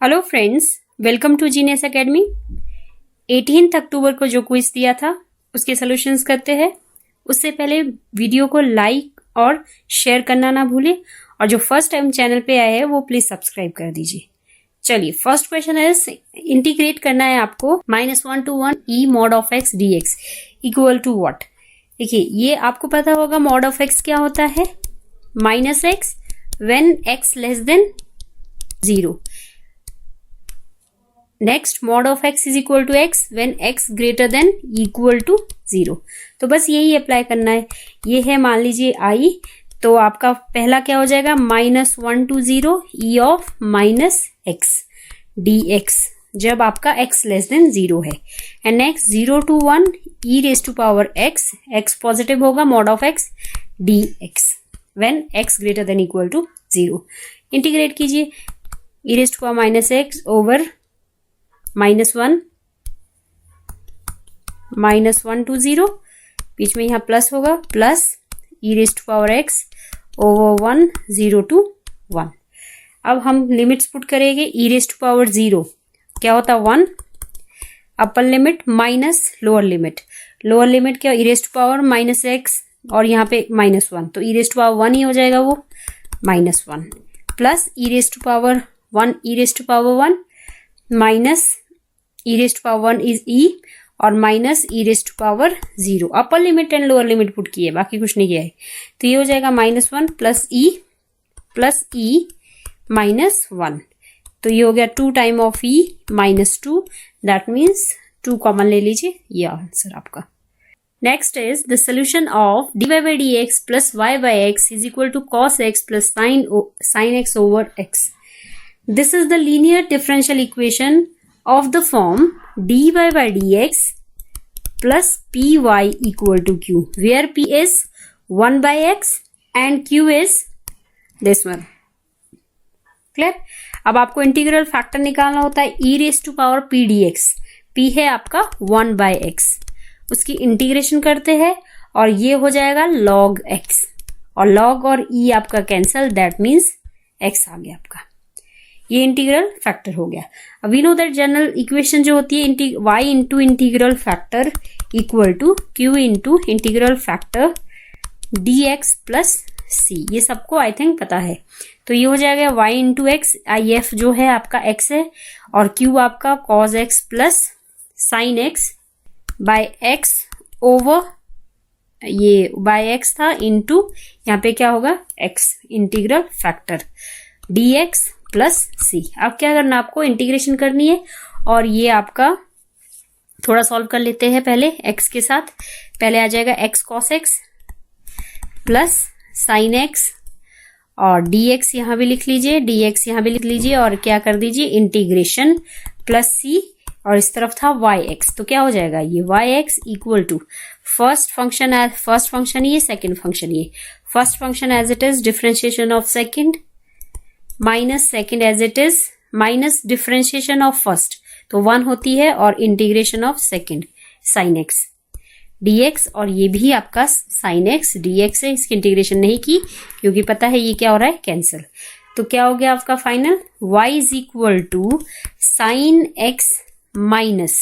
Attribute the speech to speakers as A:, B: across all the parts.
A: Hello friends, welcome to genius academy. 18 अक्टूबर को जो क्विज दिया था उसके सॉल्यूशंस करते हैं। उससे पहले वीडियो को लाइक और शेयर करना ना भूलें, और जो फर्स्ट टाइम चैनल पे आए हैं वो प्लीज सब्सक्राइब कर दीजिए। चलिए, फर्स्ट क्वेश्चन है, इंटीग्रेट करना है आपको -1 to 1 e mod of x dx equal to what. देखिए, ये आपको पता होगा mod of x क्या होता है, -x when x less than 0। Next, mod of x is equal to x when x greater than equal to 0। तो बस यही अप्लाई करना है। ये है, मान लीजिए i, तो आपका पहला क्या हो जाएगा, -1 to 0 e of -x dx जब आपका x लेस देन 0 है। And next 0 to 1 e raise to power x, x positive होगा, mod of x dx when x greater than equal to 0। Integrate कीजिए, e raise to power -x over -1 to 0, बीच में यहां plus होगा, plus e raise to power x over 1 0 to 1। अब हम limits put करेंगे। e raise to power 0 क्या होता है, 1 upper limit minus lower limit. Lower limit क्या, e raise to power -x और यहाँ पे -1, तो e रेज टू पावर 1 ही हो जाएगा वो, -1 plus e raise to power 1 e raise to power 1 minus e raise to power 1 is e और minus e raise to power 0। Upper limit and lower limit put किए, बाकी कुछ नहीं किया है। तो ये हो जाएगा -1 प्लस e माइनस 1। तो ये हो गया 2 time of e -2, that means 2 common ले लीजिए, ये आंसर आपका। Next is the solution of dy by dx plus y by x is equal to cos x plus sin x over x। This is the linear differential equation of the form dy by dx plus py equal to q, where p is 1 by x and q is this one. Clear? अब आपको integral factor निकालना होता है e raise to power p dx। p है आपका 1 by x, उसकी integration करते हैं और ये हो जाएगा log x, और log और e आपका कैंसल, दैट मीन्स x आ गया आपका। ये इंटीग्रल फैक्टर हो गया। अब we know that general equation जो होती है y into integral factor equal to q into integral factor dx plus c। ये सबको आई थिंक पता है। तो ये हो जाएगा y इंटू एक्स, if जो है आपका x है, और q आपका cos x plus sin x by x over, ये बाय x था, इंटू यहाँ पे क्या होगा x integral factor dx plus c। अब क्या करना, आपको इंटीग्रेशन करनी है, और ये आपका थोड़ा सॉल्व कर लेते हैं पहले x के साथ। पहले आ जाएगा x cos x plus sin x, और dx यहां भी लिख लीजिए, dx यहां भी लिख लीजिए, और क्या कर दीजिए इंटीग्रेशन प्लस c, और इस तरफ था yx, तो क्या हो जाएगा ये yx equal to first function ये, सेकेंड फंक्शन ये। First function as it is differentiation of second minus second as it is minus differentiation of first, तो 1 होती है, और integration of second sin x dx, और ये भी आपका sin x dx है। इसकी इंटीग्रेशन नहीं की क्योंकि पता है ये क्या हो रहा है, कैंसिल। तो क्या हो गया आपका final, y is equal to sin x minus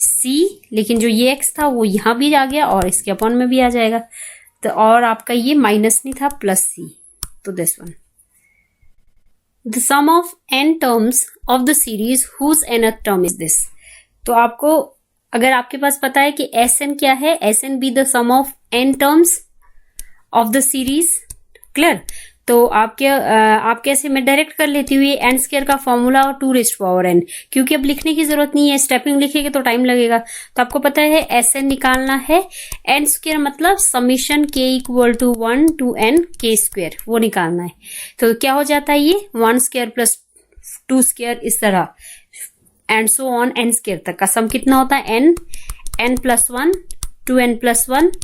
A: c, लेकिन जो ये x था वो यहां भी आ गया और इसके अपॉन में भी आ जाएगा, तो और आपका ये माइनस नहीं था, प्लस c, तो this one. The sum of n terms of the series whose nth term is this। तो आपको, अगर आपके पास पता है कि Sn क्या है, Sn be the sum of n terms of the series। Clear? तो आप कैसे, मैं डायरेक्ट कर लेती हूँ, एन स्क्वायर का फॉर्मूला और 2 रेज़ टू पावर n, क्योंकि अब लिखने की जरूरत नहीं है, स्टेपिंग लिखेंगे तो टाइम लगेगा। तो आपको पता है Sn निकालना है, n स्क्वायर मतलब summation k equal to 1 to n k square, वो निकालना है। तो क्या हो जाता है ये 1 स्क्वायर प्लस 2 स्क्वायर, इस तरह and so on n square तक का सम कितना होता है, n plus 1 2n plus 1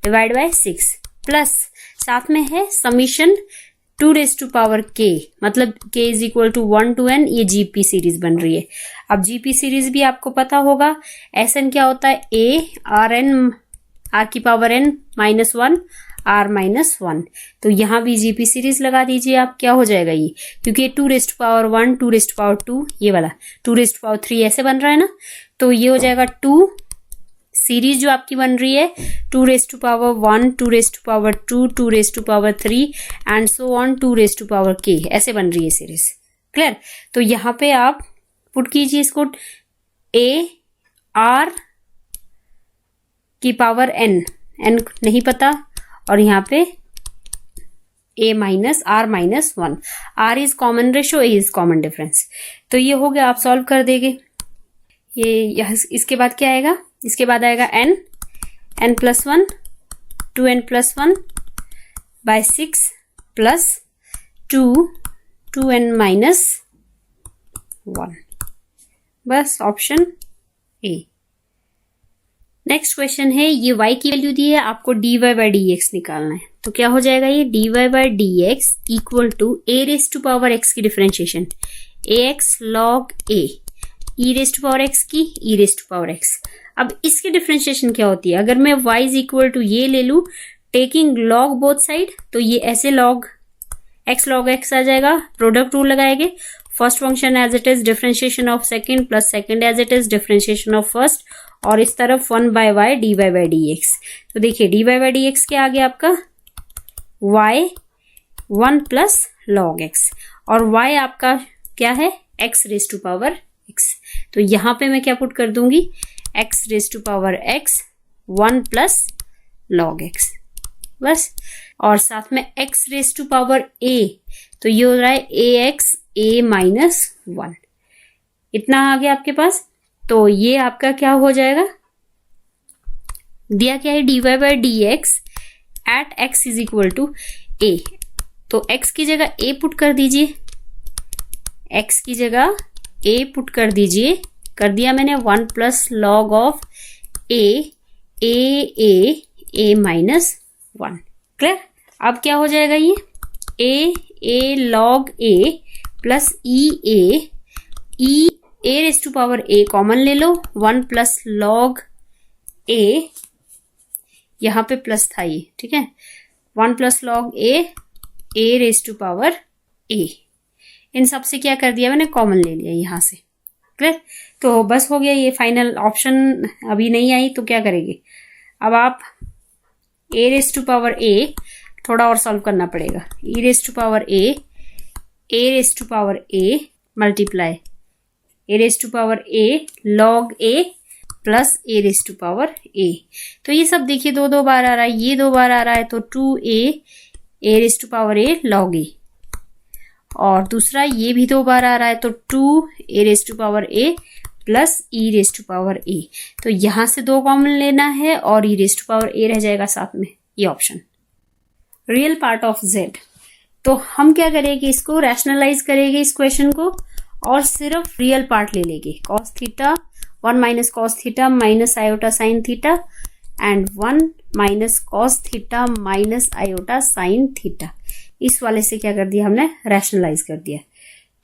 A: divide by 6, plus साथ में है summation 2 raise to power k, मतलब k is equal to 1 to n, ये जीपी सीरीज बन रही है। अब जीपी सीरीज भी आपको पता होगा, Sn क्या होता है, a r n r की पावर n -1 r माइनस 1। तो यहाँ भी जीपी सीरीज लगा दीजिए आप, क्या हो जाएगा ये, क्योंकि ये 2 रेस्ट पावर 1 2 रेस्ट पावर 2 ये वाला 2 रेस्ट पावर 3 ऐसे बन रहा है ना, तो ये हो जाएगा 2 सीरीज जो आपकी बन रही है 2 raise to power 1 2 raise to power 2 2 raise to power 3 and so on 2 raise to power k, ऐसे बन रही है सीरीज। क्लियर। तो यहाँ पे आप पुट कीजिए इसको a r की पावर n नहीं पता, और यहाँ पे a minus r minus 1, r is common ratio, a is common difference. तो ये हो गया, आप सॉल्व कर देंगे। ये इसके बाद क्या आएगा, इसके बाद आएगा n plus 1 2n plus 1 by 6 plus 2n minus 1, बस ऑप्शन ए। नेक्स्ट क्वेश्चन है, ये y की वैल्यू दी है, आपको dy बाई dx निकालना है। तो क्या हो जाएगा ये, dy by dx equal to a raise to power x की differentiation ax log a e raise to power x की e raise to power x। अब इसकी डिफरेंशिएशन क्या होती है, अगर मैं y इज इक्वल टू ये ले लू टेकिंग log बोथ साइड, तो ये ऐसे log x आ जाएगा, प्रोडक्ट रूल लगाएंगे, first function as it is differentiation of second plus second as it is differentiation of first, और इस तरफ 1 by y dy by dx। तो देखिए dy बाई dx क्या आ गया आपका, y 1 प्लस log x, और y आपका क्या है, x raise to power x। तो यहां पे मैं क्या पुट कर दूंगी, x raise to power x 1 plus log x, बस। और साथ में x raise to power a, तो ये हो रहा है ax a माइनस 1, इतना आ गया आपके पास। तो ये आपका क्या हो जाएगा, दिया क्या है, dy by dx at x is equal to a। तो x की जगह a पुट कर दीजिए, x की जगह a पुट कर दीजिए, कर दिया मैंने 1 plus log of a minus 1। Clear. अब क्या हो जाएगा ये, a log a plus a raise to power a common ले लो, 1 प्लस लॉग a, यहां पे प्लस था ये, ठीक है, 1 plus log a raise to power a, इन सब से क्या कर दिया मैंने, कॉमन ले लिया यहां से। क्लियर। तो बस हो गया, ये फाइनल ऑप्शन अभी नहीं आई तो क्या करेंगे, अब आप a raise to power a थोड़ा और सॉल्व करना पड़ेगा, e raise to power a raise to power a multiply a raise to power a log a plus a raise to power a। तो ये सब देखिए दो बार आ रहा है, ये 2 बार आ रहा है, तो 2a raise to power a log a, और दूसरा ये भी 2 बार आ रहा है, तो 2a raise to power a plus e raise to power a। तो यहां से 2 कॉमन लेना है और e raise to power a रह जाएगा साथ में, ये option. Real part of z, तो हम क्या करेंगे, इसको रैशनलाइज करेंगे इस क्वेश्चन को, और सिर्फ रियल पार्ट ले लेंगे, cos theta 1 minus cos theta minus iota sine theta and 1 minus cos theta minus iota sine theta. इस वाले से क्या कर दिया हमने, रैशनलाइज कर दिया।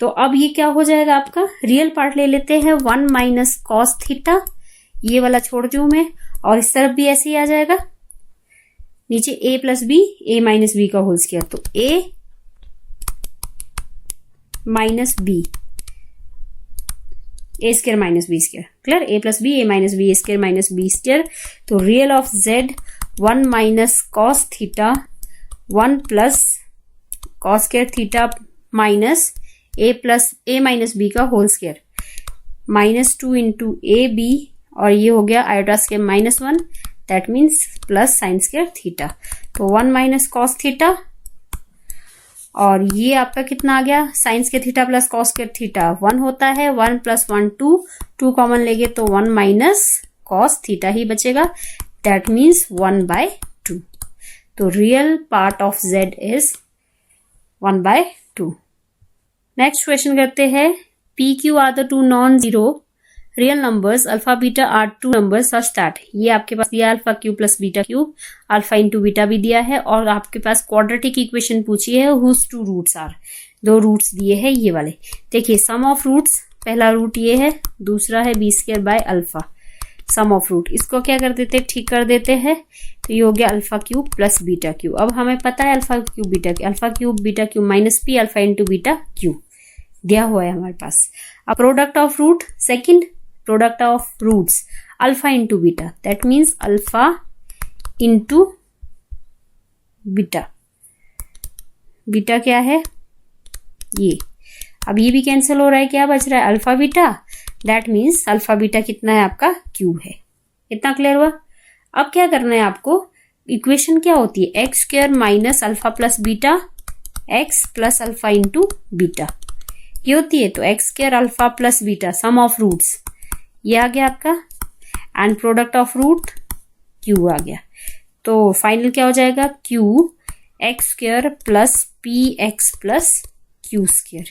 A: तो अब ये क्या हो जाएगा आपका, रियल पार्ट ले लेते हैं, 1 माइनस कॉस थीटा, ये वाला छोड़ दूं मैं, और इस तरफ भी ऐसे ही आ जाएगा, नीचे a plus B a minus B का होल स्क्वायर, तो a minus B A square minus B square. Clear, a plus B a minus B square minus B square. तो real of z 1 minus cos theta 1 plus cos square theta minus a plus a minus B का whole square minus 2 into A B, और ये हो गया iota square minus 1, that means plus sine square theta. तो 1 minus cos theta, और ये आपका कितना आ गया, sine square theta plus cos square theta 1 होता है, 1 प्लस 1 2 कॉमन लेंगे तो 1 माइनस कॉस थीटा ही बचेगा, दैट मीन्स 1/2। तो real part of z is 1/2। Next question करते हैं, p q are the 2 non zero real numbers alpha beta are 2 numbers such that, ये आपके पास दिया alpha cube plus beta cube, alpha into beta भी दिया है, और आपके पास क्वाड्रेटिक इक्वेशन पूछी है हुज 2 रूट्स आर, 2 रूट्स दिए हैं ये वाले। देखिए सम ऑफ रूट्स, पहला रूट ये है, दूसरा है B square by alpha, sum of root, इसको क्या कर देते हैं, ठीक कर देते हैं, तो ये हो गया alpha cube plus beta cube. अब हमें पता है alpha cube beta cube minus P alpha into beta cube दिया हुआ है हमारे पास। अब product of root, second product of roots alpha into beta, that means alpha into beta, beta क्या है ये, अब ये भी कैंसिल हो रहा है, क्या बच रहा है alpha beta, that means alpha beta कितना है आपका क्यूब है। इतना क्लियर हुआ। अब क्या करना है आपको, इक्वेशन क्या होती है, x square minus alpha plus beta x plus alpha into beta ये होती है। तो x square alpha plus beta sum of roots ये आ गया आपका, and product of root Q आ गया। तो फाइनल क्या हो जाएगा, Q x square plus P x plus Q square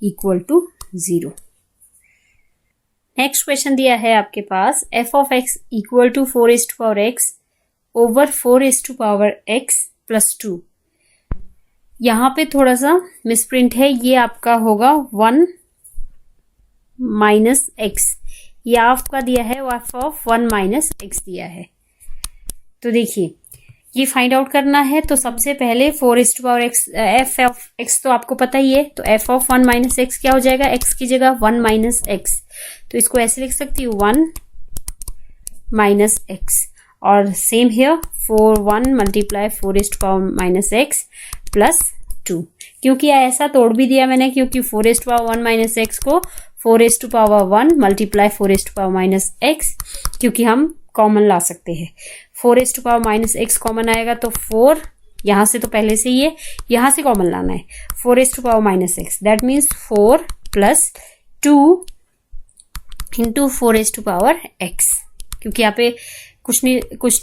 A: equal to 0। Next question दिया है आपके पास, F of x equal to 4x over 4x plus 2। यहां पे थोड़ा सा मिसप्रिंट है, ये आपका होगा 1 माइनस एक्स, ये आपका दिया है एफ ऑफ 1 माइनस एक्स दिया है। तो देखिए ये फाइंड आउट करना है, तो सबसे पहले 4x एफ ऑफ एक्स तो आपको पता ही है, तो एफ ऑफ 1 माइनस एक्स क्या हो जाएगा, एक्स की जगह 1 माइनस एक्स, तो इसको ऐसे लिख सकती हूँ 1 माइनस एक्स, और same here 1 multiply 4 minus x plus 2, क्योंकि ऐसा तोड़ भी दिया मैंने, क्योंकि 4 माइनस एक्स को 4 मल्टीप्लाई 4 माइनस एक्स, क्योंकि हम कॉमन ला सकते हैं। 4 माइनस एक्स कॉमन आएगा तो 4 यहां से तो पहले से ही है, यहां से कॉमन लाना है 4 minus x, that means 4 plus 2 into 4 x, क्योंकि यहाँ पे कुछ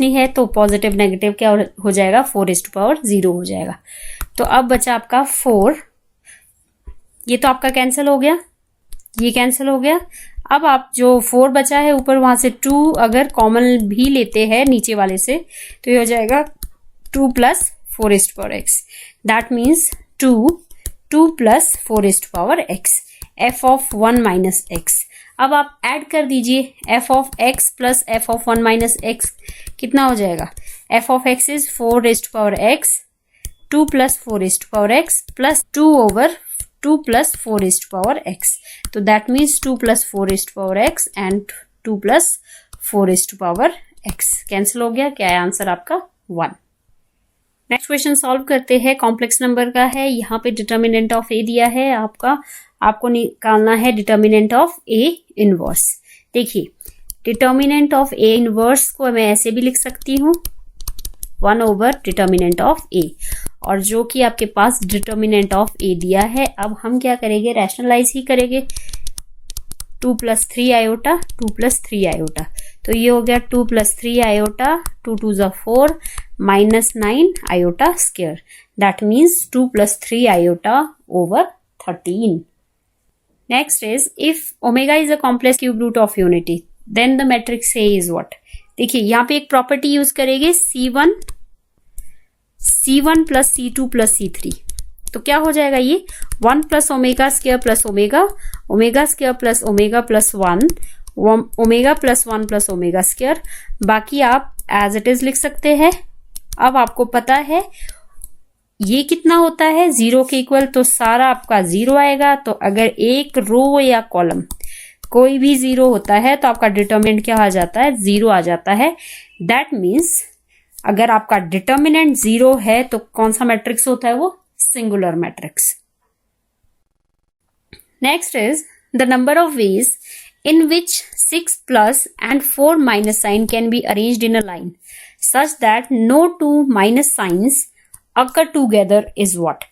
A: नहीं है तो पॉजिटिव नेगेटिव क्या हो जाएगा, 4 हो जाएगा। तो अब बचा आपका 4, ये तो आपका कैंसिल हो गया, ये कैंसिल हो गया। अब आप जो 4 बचा है ऊपर, वहां से 2 अगर कॉमन भी लेते हैं नीचे वाले से, तो ये हो जाएगा 2 plus 4x, that means 2 plus 4x, F of 1 minus x. अब आप ऐड कर दीजिए F of x plus F of 1 minus x, कितना हो जाएगा, F of X is 4x, 2 plus 4x plus 2 over 2 plus 4x, तो that means 2 plus 4x and 2 plus 4x cancel हो गया, क्या है आंसर आपका 1। नेक्स्ट क्वेश्चन सॉल्व करते हैं, कॉम्प्लेक्स नंबर का है, यहाँ पे डिटर्मिनेंट ऑफ ए दिया है आपको निकालना है डिटर्मिनेंट ऑफ ए इनवर्स। देखिए डिटर्मिनेंट ऑफ ए इनवर्स को मैं ऐसे भी लिख सकती हूँ 1 ओवर डिटर्मिनेंट ऑफ ए, और जो कि आपके पास डिटर्मिनेंट ऑफ ए दिया है। अब हम क्या करेंगे, रैशनलाइज ही करेंगे, 2 प्लस 3 आयोटा, 2 प्लस 3 आयोटा, तो ये हो गया 2 प्लस 3 आयोटा, 2 2 ज़ा 4 minus 9 iota square, that means 2 plus 3 iota over 13। Next is if omega is a complex cube root of unity, then the matrix A is what. देखिए यहाँ पे एक property use करेंगे C1 plus C2 plus C3, तो क्या हो जाएगा ये 1 plus omega square plus omega square plus omega plus 1, omega plus 1 plus omega square, बाकी आप एज इट इज लिख सकते हैं। अब आपको पता है ये कितना होता है 0 के इक्वल, तो सारा आपका 0 आएगा। तो अगर एक रो या कॉलम कोई भी 0 होता है तो आपका डिटर्मिनेंट क्या आ जाता है, 0 आ जाता है। दैट मीन्स अगर आपका डिटर्मिनेंट 0 है तो कौन सा मैट्रिक्स होता है, वो singular matrix. Next is the number of ways in which 6 plus and 4 minus sign can be arranged in a line such that no two minus signs occur together is what।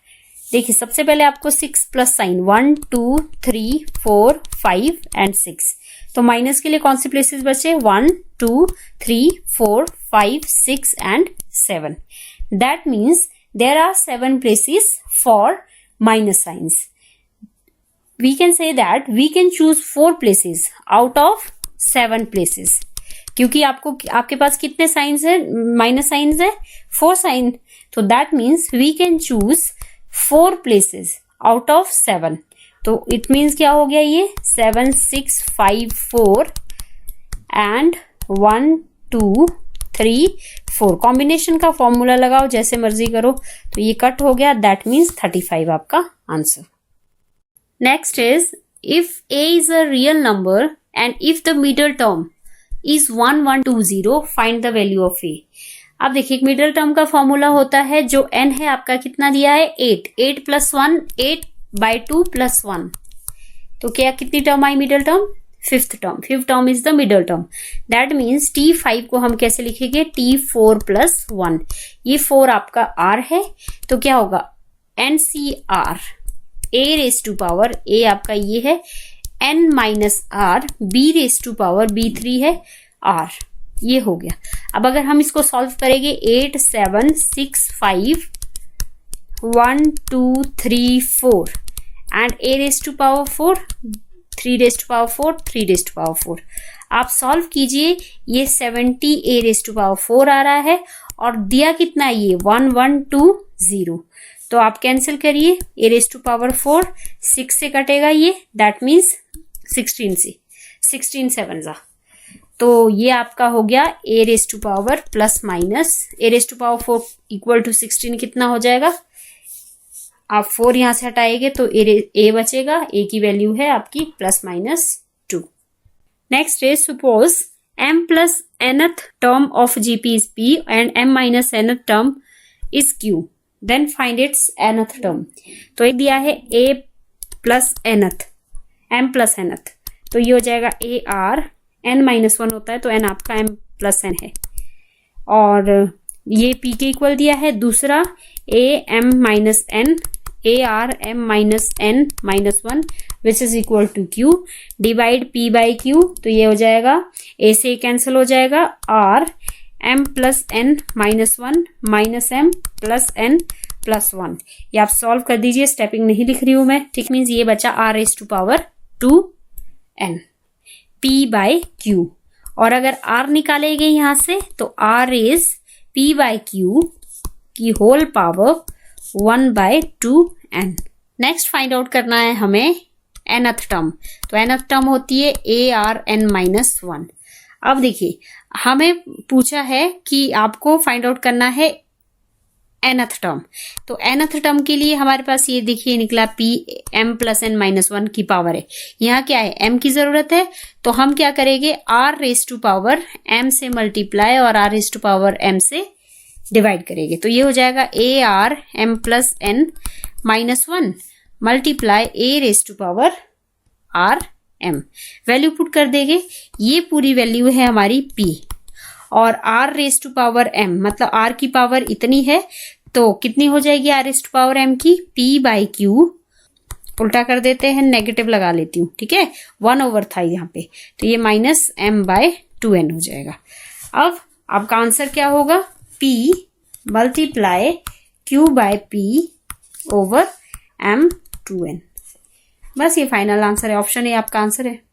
A: देखिए सबसे पहले आपको 6 plus sign 1 2 3 4 5 and 6, तो minus के लिए कौन से places बचे 1 2 3 4 5 6 and 7, that means there are 7 places for minus signs. We can say that we can choose 4 places out of 7 places, क्योंकि आपके पास कितने साइंस है, माइनस साइंस है 4 साइन, तो that means we can choose 4 places out of 7। तो it means क्या हो गया, ये 7 6 5 4 एंड 1 2 3 4 कॉम्बिनेशन का फॉर्मूला लगाओ, जैसे मर्जी करो। तो ये कट हो गया, दैट मीन्स 35 आपका answer. Next is if a is a real number and if the middle term is 1 1 2 0 find the value of a। अब देखिए मिडल टर्म का फॉर्मूला होता है, जो n है आपका कितना दिया है 8, 8 + 1 8/2 + 1, तो क्या कितनी term I middle term, fifth term is the middle term. That means T5 को हम कैसे लिखेंगे, T4 + 1। ये 4 आपका R है, तो क्या होगा NCR a⁻, a आपका ये है n - r, b⁻³ है r, ये हो गया। अब अगर हम इसको सॉल्व करेंगे 8 7 6 5 1 2 3 4 एंड a⁻4 3⁻4 3⁻4, आप सॉल्व कीजिए, ये 70 a⁻4 आ रहा है और दिया कितना है ये 1 1 2 0, तो आप कैंसिल करिए, a⁻4 6 से कटेगा ये, दैट मीन्स 16 से 16 7 जा, तो ये आपका हो गया a⁻+ a⁻4 = 16 कितना हो जाएगा, आप 4 यहां से हटाएंगे तो a बचेगा, a की वैल्यू है आपकी ±2। Next is suppose m + nth term of gp is p and m - nth term is q, then find its nth term. तो एक दिया है a + nth, m + nth, तो ये हो जाएगा ar, n - 1 होता है तो n आपका m + n है, और ये p के इक्वल दिया है दूसरा am - n, ar m - n - 1 which is equal to q, divide p by q, तो ये हो जाएगा a से कैंसिल हो जाएगा, r m + n - 1 minus m + n + 1, ये आप सॉल्व कर दीजिए, स्टेपिंग नहीं लिख रही हूं मैं, ठीक, मीन्स ये बचा r⁻²n p बाई q, और अगर r निकालेंगे यहां से तो r is p by q की whole power 1/2n। Next find out करना है हमें nth टर्म, तो nth टर्म होती है arn - 1। अब देखिए हमें पूछा है कि आपको फाइंड आउट करना है nth टर्म, तो nth टर्म के लिए हमारे पास ये देखिए निकला p m + n - 1 की पावर है, यहाँ क्या है m की जरूरत है, तो हम क्या करेंगे r⁻m से मल्टीप्लाई और r⁻m से डिवाइड करेंगे, तो ये हो जाएगा arm + n - 1 multiply a⁻rm, value put कर देंगे, ये पूरी वैल्यू है हमारी p, और r⁻m मतलब r की पावर इतनी है, तो कितनी हो जाएगी r⁻m की, p बाई q, उल्टा कर देते हैं, नेगेटिव लगा लेती हूँ, ठीक है, 1/, था यहाँ पे, तो ये -m/2n हो जाएगा। अब आपका आंसर क्या होगा, p multiply q by p over m2n, बस ये फाइनल आंसर है, ऑप्शन ए आपका आंसर है।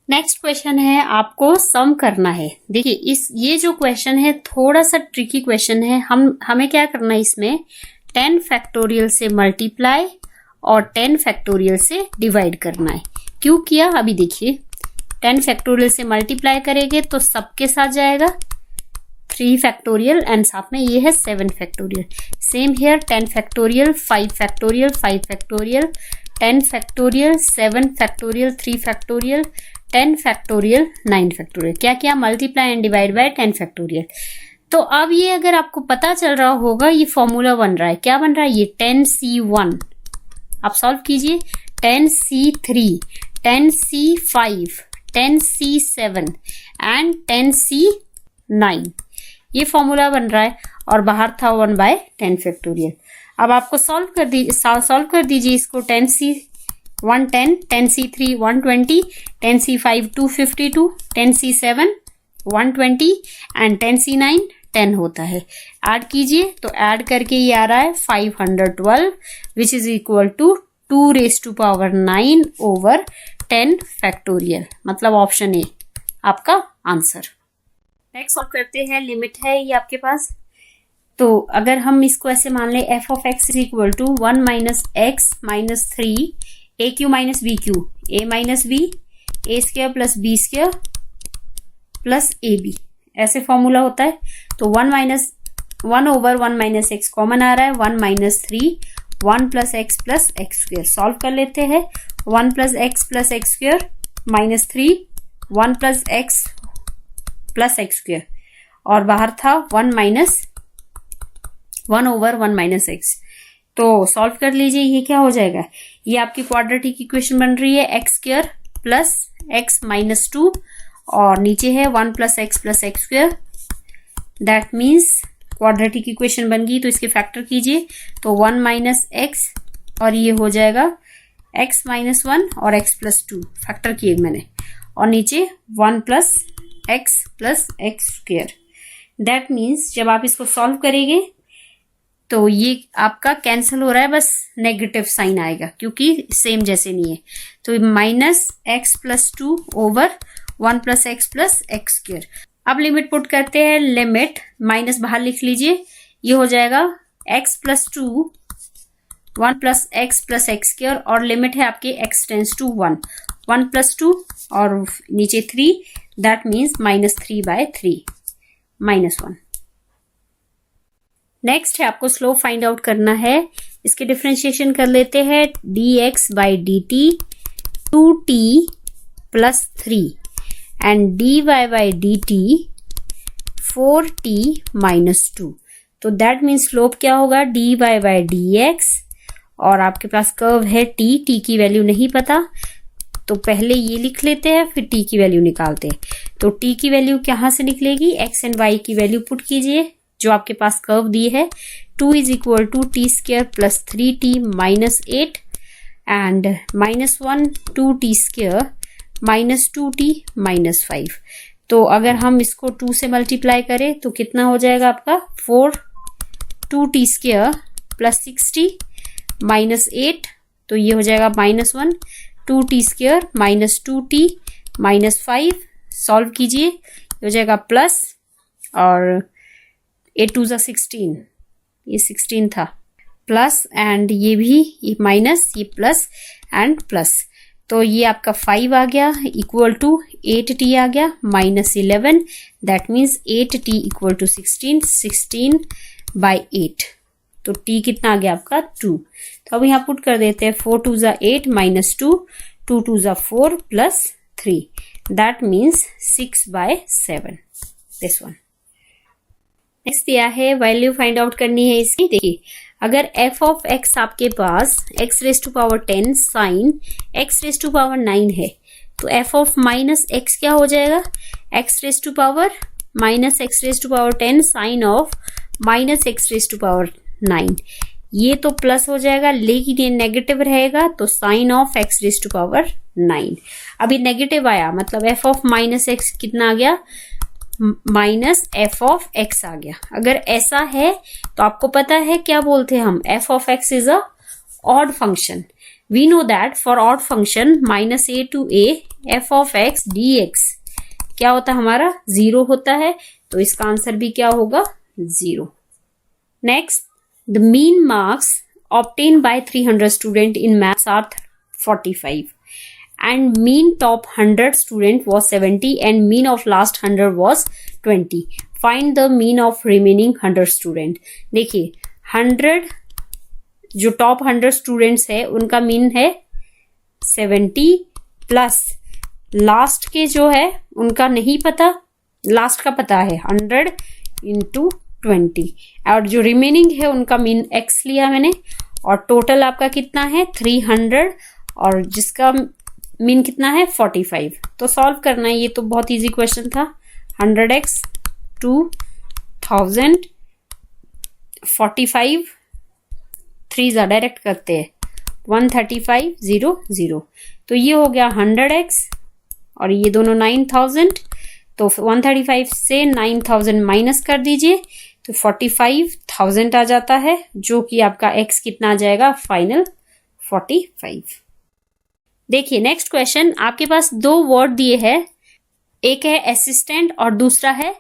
A: नेक्स्ट क्वेश्चन है, आपको सम करना है। देखिए ये जो क्वेश्चन है थोड़ा सा ट्रिकी क्वेश्चन है, हमें क्या करना है, इसमें 10 फैक्टोरियल से मल्टीप्लाई और 10 फैक्टोरियल से डिवाइड करना है। क्यों किया, अभी देखिए, 10 फैक्टोरियल से मल्टीप्लाई करेंगे तो सबके साथ जाएगा 3 फैक्टोरियल एंड साथ में ये है 7 factorial, same here 10 factorial 5 factorial 5 factorial 10 factorial 7 factorial 3 factorial 10 factorial 9 factorial, क्या क्या, multiply and divide by 10 factorial. तो अब ये अगर आपको पता चल रहा होगा, ये फॉर्मूला बन रहा है, क्या बन रहा है, ये 10C1, आप सॉल्व कीजिए, 10C3 10C5 10C7 and 10C9, ये फॉर्मूला बन रहा है, और बाहर था 1/10 फैक्टोरियल। अब आपको सॉल्व कर दीजिए इसको, 10C1 10 10C3 120 10C5 252 10C7 120 and 10C9 10 होता है, ऐड कीजिए, तो ऐड करके ये आ रहा है 512 which is equal to 2⁹ over 10 factorial, मतलब ऑप्शन ए आपका आंसर। नेक्स्ट सॉल्व करते हैं, लिमिट है ये आपके पास, तो अगर हम इसको ऐसे मान लें f(x) is equal to 1 - x - 3 aq - bq, a - b a² + b² plus A B, ऐसे फॉर्मूला होता है। तो 1 ओवर 1 माइनस एक्स कॉमन आ रहा है, 1 minus 3 1 plus x square. Solve कर लेते हैं। 1 plus x square minus 3 1 plus x square, और बाहर था 1 ओवर 1 माइनस एक्स। तो सॉल्व कर लीजिए, ये क्या हो जाएगा, ये आपकी क्वाड्रेटिक इक्वेशन बन रही है x square plus x minus 2, और नीचे है 1 plus x square. That means quadratic equation बन गई। तो इसके फैक्टर कीजिए, तो 1 माइनस एक्स और ये हो जाएगा x माइनस 1 और x प्लस 2 फैक्टर किए मैंने, और नीचे 1 plus x square. That means जब आप इसको सॉल्व करेंगे तो ये आपका कैंसिल हो रहा है, बस नेगेटिव साइन आएगा क्योंकि सेम जैसे नहीं है। तो minus x plus 2 over 1 plus x square. अब लिमिट पुट करते हैं। लिमिट माइनस बाहर लिख लीजिए, ये हो जाएगा x plus 2 1 plus x square, और लिमिट है आपके x टेंस टू 1 प्लस 2 और नीचे 3, that means minus 3/3 minus 1। Next है आपको स्लोप फाइंड आउट करना है। इसके डिफरेंशिएशन कर लेते हैं। dx by dt 2t plus 3 and dy by dt 4t minus 2। तो दैट मीन्स स्लोप क्या होगा, dy बाई dx, और आपके पास कर्व है t की वैल्यू नहीं पता, तो पहले ये लिख लेते हैं फिर t की वैल्यू निकालते हैं। तो t की वैल्यू कहाँ से निकलेगी, x एंड y की वैल्यू पुट कीजिए जो आपके पास कर्व दी है। 2 is equal to T square plus 3t minus 8 and minus 1 2t square minus 2t minus 5। तो अगर हम इसको 2 से मल्टीप्लाई करें तो कितना हो जाएगा आपका 4 2t square plus 6t minus 8, तो ये हो जाएगा minus 1 2t square minus 2t minus 5। Solve कीजिए, हो जाएगा प्लस, और 8 2 जा 16, ये 16 था, प्लस एंड ये भी ये माइनस, ये प्लस एंड प्लस। तो ये आपका 5 आ गया इक्वल टू 8t आ गया minus 11, that means 8t equal to 16 by 8। तो t कितना आ गया आपका 2। तो अब यहाँ पुट कर देते हैं 4 2 जा 8 माइनस 2 2 2 जा 4 plus 3, that means 6/7 this one. Next दिया है वैल्यू फाइंड आउट करनी है इसकी। देखिए अगर f ऑफ x आपके पास x raise to power 10 sine x raise to power 9 है, तो f ऑफ माइनस x क्या हो जाएगा, x raise to power minus x raise to power 10 sine of minus x raise to power 9। ये तो plus हो जाएगा लेकिन ये नेगेटिव रहेगा, तो sine of x raise to power 9। अभी नेगेटिव आया मतलब f ऑफ माइनस x कितना आ गया, माइनस एफ ऑफ एक्स आ गया। अगर ऐसा है तो आपको पता है क्या बोलते हैं हम, F of X is a odd function. We know that for odd function minus A to A F of X D X क्या होता है हमारा 0 होता है, तो इसका आंसर भी क्या होगा 0। Next, the mean marks obtain by 300 student in maths are 45 and mean top 100 student was 70 and mean of last 100 was 20. Find the mean of remaining 100 student. देखिए 100 जो टॉप 100 स्टूडेंट्स है उनका मीन है 70 प्लस लास्ट के जो है उनका नहीं पता, लास्ट का पता है 100 इंटू 20, और जो रिमेनिंग है उनका मीन x लिया मैंने, और टोटल आपका कितना है 300 और जिसका मीन कितना है 45। तो सॉल्व करना है, ये तो बहुत इजी क्वेश्चन था। 100x 2000 45 3 जा डायरेक्ट करते हैं 135 0 0, तो ये हो गया 100x और ये दोनों 9000, तो 135 से 9000 माइनस कर दीजिए तो 45000 आ जाता है, जो कि आपका x कितना आ जाएगा फाइनल 45। देखिए नेक्स्ट क्वेश्चन, आपके पास 2 वर्ड दिए हैं, एक है असिस्टेंट और दूसरा है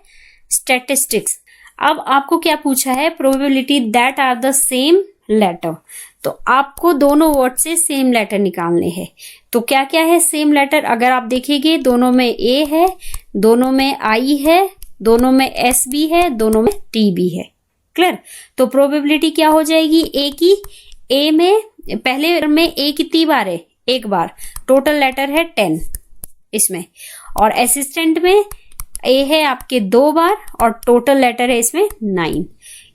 A: स्टैटिस्टिक्स। अब आपको क्या पूछा है, probability that are the same letter. तो आपको दोनों वर्ड से सेम लेटर निकालने हैं। तो क्या क्या है सेम लेटर? अगर आप देखेंगे दोनों में ए है, दोनों में आई है, दोनों में एस भी है, दोनों में टी भी है। क्लियर? तो प्रोबेबिलिटी क्या हो जाएगी ए की? ए में पहले में ए कितनी बार है? एक बार। टोटल लेटर है 10 इसमें। और असिस्टेंट में ए है आपके 2 बार और टोटल लेटर है इसमें 9।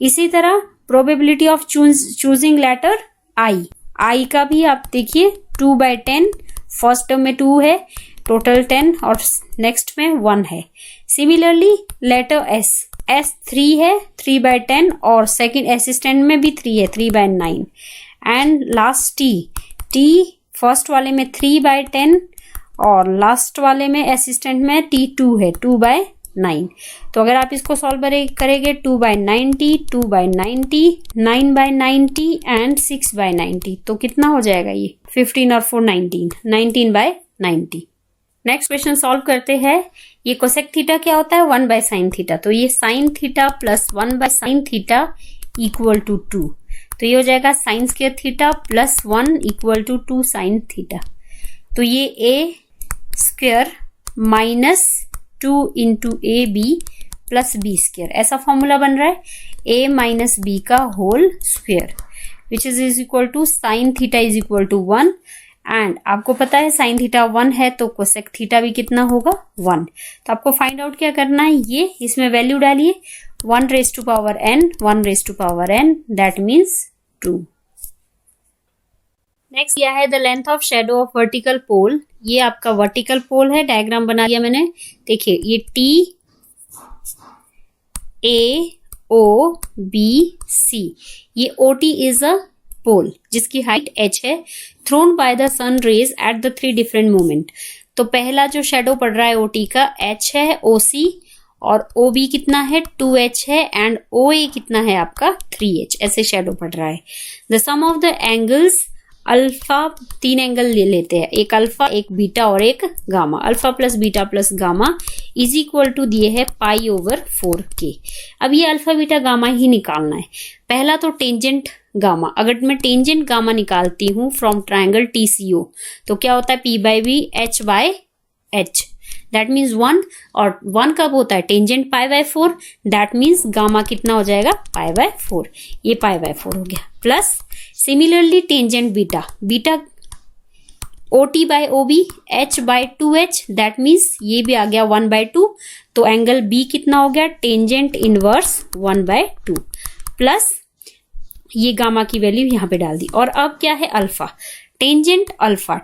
A: इसी तरह प्रोबेबिलिटी ऑफ चूजिंग लेटर आई का भी आप देखिए 2/10। फर्स्ट टर्म में 2 है, टोटल 10 और नेक्स्ट में 1 है। सिमिलरली लेटर एस 3 है, 3/10 और सेकंड असिस्टेंट में भी 3 है, 3/9। एंड लास्ट टी फर्स्ट वाले में 3/10 और लास्ट वाले में असिस्टेंट में T2 है, 2/9। तो अगर आप इसको सॉल्व करेंगे 2/90, 2/90, 9/90 एंड 6/90 तो कितना हो जाएगा ये? 15 और 4 19, 19/90। नेक्स्ट क्वेश्चन सॉल्व करते हैं। ये कोसेक थीटा क्या होता है? 1/sin theta. तो ये sin theta plus 1/sin theta equal to 2। तो ये हो जाएगा sin square theta plus 1 equal to 2 sin theta. तो ये A square minus 2 into A B plus B square, ऐसा फॉर्मूला बन रहा है। ए माइनस बी का whole square which is equal to sine theta is equal to 1। And आपको पता है साइन थीटा 1 है तो कोसेक थीटा भी कितना होगा? 1। तो आपको फाइंड आउट क्या करना है? ये इसमें वैल्यू डालिए 1 raised to power n, 1 raised to power n, that means 2। Next यह है the length of shadow of vertical pole. ये आपका वर्टिकल पोल है, डायग्राम बना दिया मैंने। देखिए ये T A O B C, ये O T is a pole जिसकी हाइट h है, thrown by the sun rays at the 3 different moment. तो पहला जो शेडो पड़ रहा है ओ टी का h है OC और OB कितना है 2h है एंड OA कितना है आपका 3h, ऐसे शेडो पड़ रहा है। The sum of the angles alpha, 3 angle ले लेते हैं, एक अल्फा, एक बीटा और एक gamma. Alpha plus beta plus gamma is equal to दिए है π/4k। अब ये अल्फा बीटा गामा ही निकालना है। पहला तो टेंजेंट गामा, अगर मैं टेंजेंट गामा निकालती हूं फ्रॉम ट्रायंगल TCO तो क्या होता है P/B h/h, दैट मीन्स 1। और 1 कब होता है? टेंजेंट π/4, दैट मीन्स गामा कितना हो जाएगा? π/4। ये π/4 हो गया। Plus similarly tangent beta OT/OB h/2h, that means ये भी आ गया 1/2। तो एंगल B कितना हो गया? टेंजेंट इनवर्स 1/2 प्लस ये गामा की वैल्यू यहां पे डाल दी। और अब क्या है? अल्फा, टेंजेंट अल्फा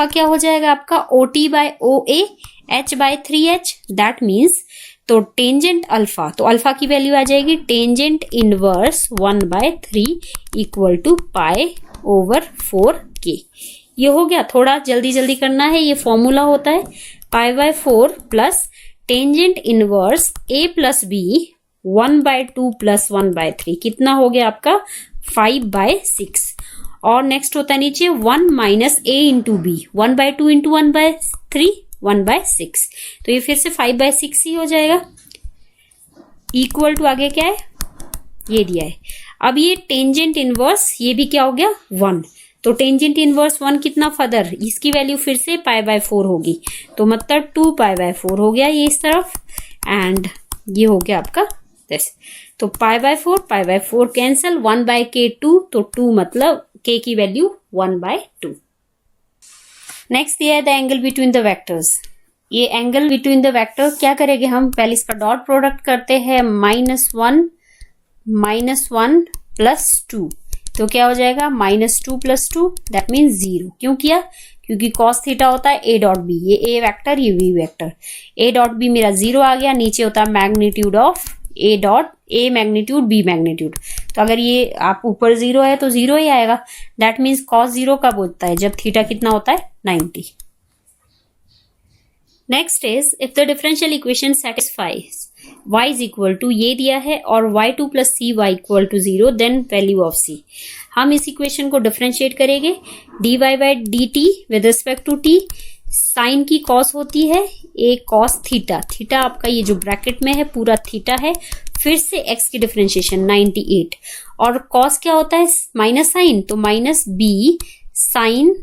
A: क्या हो जाएगा आपका? OT/OA h/3h, दैट मीन्स तो टेंजेंट अल्फा, तो अल्फा की वैल्यू आ जाएगी tangent inverse 1/3 equal to π/4k। ये हो गया। थोड़ा जल्दी करना है, ये फॉर्मूला होता है π/4 plus tangent inverse a plus b 1/2 plus 1/3 कितना हो गया आपका? 5/6। और नेक्स्ट होता है नीचे 1 minus a into B, 1/2 into 1/3 1/6। तो ये फिर से 5/6 ही हो जाएगा। इक्वल टू आगे क्या है? ये दिया है। अब ये टेंजेंट इनवर्स, ये भी क्या हो गया? 1। तो टेंजेंट इनवर्स 1 कितना फर्दर? इसकी वैल्यू फिर से π/4 होगी, तो मतलब 2π/4 हो गया ये इस तरफ। एंड ये हो गया आपका दिस। तो π/4 कैंसल, 1/k 2, तो 2 मतलब k की वैल्यू 1/2। नेक्स्ट ये है the angle between the vectors. ये एंगल बिटवीन द वेक्टर क्या करेंगे हम? पहले इसका डॉट प्रोडक्ट करते हैं, -1 प्लस 2, तो क्या हो जाएगा? -2 प्लस 2, दैट मीन्स 0। क्यों किया? क्योंकि cos थीटा होता है a डॉट बी, ये a वेक्टर ये b vector. a dot B मेरा 0 आ गया, नीचे होता है magnitude of a magnitude b magnitude. तो अगर ये आप ऊपर 0 है तो 0 ही आएगा। दैट मीन्स cos 0 कब होता है? जब थीटा कितना होता है? 90। Next is if the differential equation satisfies y is equal to, ये दिया है, और y2 plus cy equal to 0, then value of c। हम इस इक्वेशन को डिफरेंशिएट करेंगे dy/dt with respect to t, sine की कॉस होती है ए कॉस थीटा, थीटा आपका ये जो ब्रैकेट में है पूरा थीटा है, फिर से x की डिफरेंशिएशन 98, और कॉस क्या होता है माइनस साइन, तो माइनस बी साइन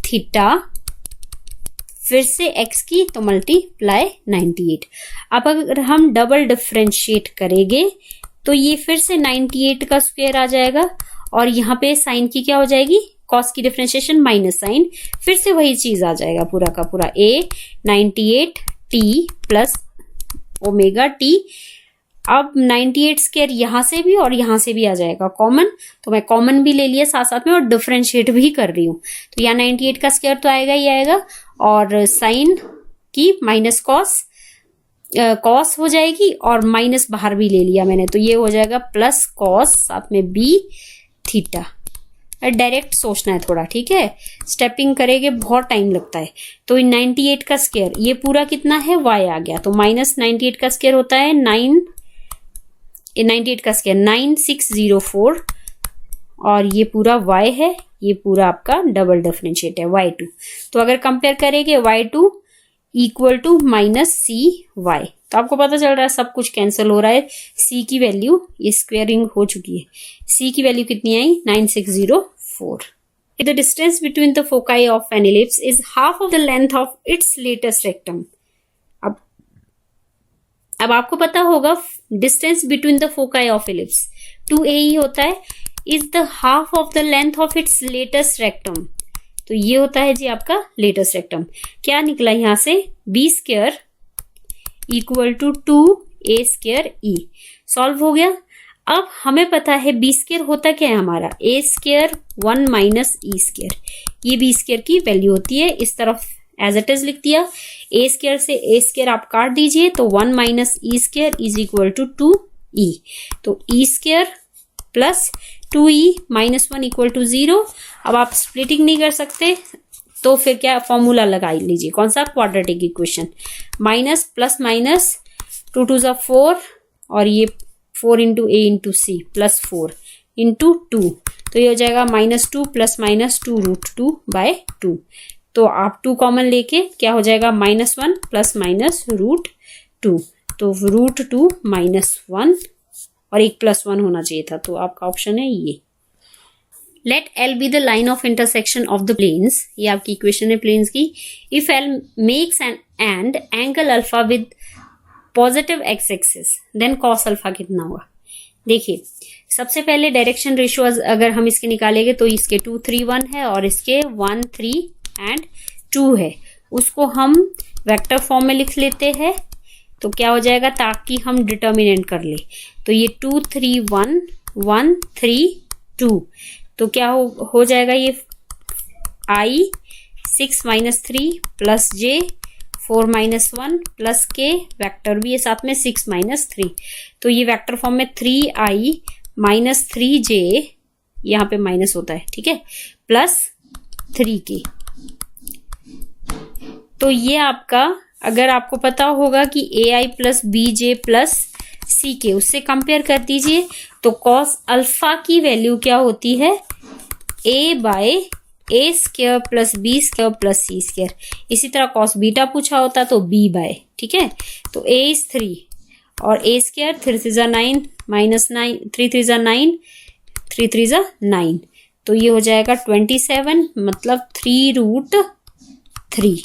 A: थीटा फिर से x की तो मल्टीप्लाई 98। अब अगर हम डबल डिफरेंशिएट करेंगे तो ये फिर से 98 का स्क्वायर आ जाएगा, और यहाँ पे साइन की क्या हो जाएगी कॉस की डिफरेंशिएशन माइनस साइन, फिर से वही चीज आ जाएगा पूरा का पूरा a 98 t plus omega t। अब 98 स्क्वायर यहां से भी और यहां से भी आ जाएगा कॉमन, तो मैं कॉमन भी ले लिया साथ साथ में और डिफरेंशिएट भी कर रही हूँ, तो यहाँ 98 का स्क्वायर तो आएगा ही आएगा, और साइन की माइनस कॉस कॉस हो जाएगी और माइनस बाहर भी ले लिया मैंने, तो ये हो जाएगा प्लस कॉस साथ में बी थीटा। डायरेक्ट सोचना है थोड़ा, ठीक है, स्टेपिंग करेंगे बहुत टाइम लगता है। तो 98 का स्क्वायर ये पूरा कितना है y आ गया, तो माइनस 98 का स्क्वायर होता है 98 का स्क्वायर 9604, और ये पूरा y है, ये पूरा आपका डबल डिफरेंशिएट है y2। तो अगर कंपेयर करेंगे y2 equal to minus C Y, तो आपको पता चल रहा है सब कुछ कैंसिल हो रहा है, c की वैल्यू ये स्क्वेयरिंग हो चुकी है, c की वैल्यू कितनी आई 9604। The distance between the foci of an ellipse is half of the length of its latest rectum। अब आपको पता होगा distance between the foci of ellipse 2a ही होता है, is the half of the length of its latus rectum, तो ये होता है जी आपका लेटेस्ट रेक्टम। क्या निकला यहां से b square equal to 2a square e, solve हो गया। अब हमें पता है b स्क्वायर होता क्या है हमारा a square 1 minus e square, ये b स्क्वायर की वैल्यू होती है, इस तरफ एज इट इज लिख दिया, a स्क्वायर से a स्क्वायर आप काट दीजिए तो 1 minus e square is equal to 2e, तो e square plus 2e minus 1 equal to 0। अब आप स्प्लिटिंग नहीं कर सकते तो फिर क्या फॉर्मूला लगा लीजिए, कौन सा quadratic equation, minus plus minus 2 2 जा 4 और ये 4 into A into C plus 4 into 2, तो ये हो जाएगा minus 2 plus minus 2 root 2 by 2। तो आप 2 कॉमन लेके क्या हो जाएगा माइनस 1 प्लस माइनस रूट 2, तो रूट 2 माइनस 1 और एक प्लस 1 होना चाहिए था, तो आपका ऑप्शन है ये। Let L be the line of intersection of the planes, ये आपकी इक्वेशन है प्लेन्स की। If L makes an angle alpha with positive X axis then cos alpha कितना होगा। देखिए सबसे पहले डायरेक्शन रेशियो अगर हम इसके निकालेंगे तो इसके 2 3 1 है और इसके 1 3 एंड 2 है, उसको हम वेक्टर फॉर्म में लिख लेते हैं, तो क्या हो जाएगा ताकि हम डिटर्मिनेंट कर ले, तो ये 2 3 1 1 3 2, तो क्या हो जाएगा ये i 6 minus 3 plus j 4 minus 1 plus के वेक्टर भी है साथ में 6 माइनस 3, तो ये वेक्टर फॉर्म में 3i माइनस 3j, यहाँ पे माइनस होता है ठीक है, प्लस 3k। तो ये आपका अगर आपको पता होगा कि ai plus bj plus ck उससे कंपेयर कर दीजिए, तो कॉस अल्फा की वैल्यू क्या होती है a by a square plus b square plus c square. इसी तरह कॉस बीटा पूछा होता तो b बाय, ठीक है, तो a इज 3 और a स्क्वायर 3 3 जा 9 माइनस 9 3 3 जा 9 3 3 जा 9, तो ये हो जाएगा 27 मतलब 3 रूट 3,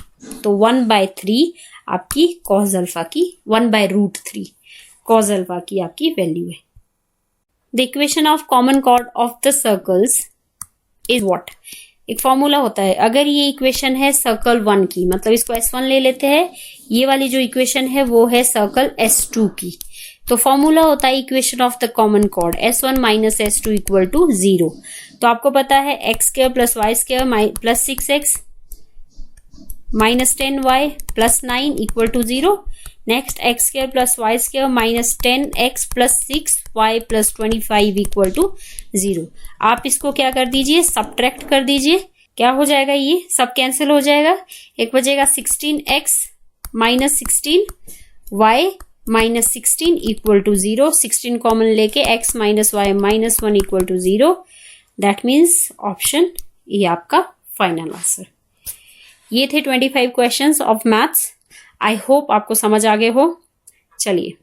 A: तो 1 बाय 3 आपकी कॉस अल्फा की 1 बाय रूट 3 कॉस अल्फा की आपकी वैल्यू है। The equation of common chord of the circles is what, एक फॉर्मूला होता है, अगर ये इक्वेशन है सर्कल 1 की, मतलब इसको S1 ले लेते हैं, ये वाली जो इक्वेशन है वो है सर्कल S2 की, तो फॉर्मूला होता है equation of the common chord S1 minus S2 equal to 0। तो आपको पता है x square plus Y square plus 6x minus 10y plus 9 equal to 0। Next X square plus Y square minus 10x plus 6y plus 25 equal to 0। आप इसको क्या कर दीजिए subtract कर दीजिए, क्या हो जाएगा ये सब कैंसिल हो जाएगा, एक बचेगा 16x minus 16y minus 16 equal to 0। 16 common लेके x minus Y minus 1 equal to 0, that means option ये आपका फाइनल आंसर। ये थे 25 questions of maths. I hope आपको समझ आ गए हो। चलिए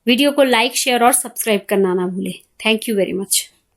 A: वीडियो को लाइक, शेयर और सब्सक्राइब करना ना भूले। Thank you very much.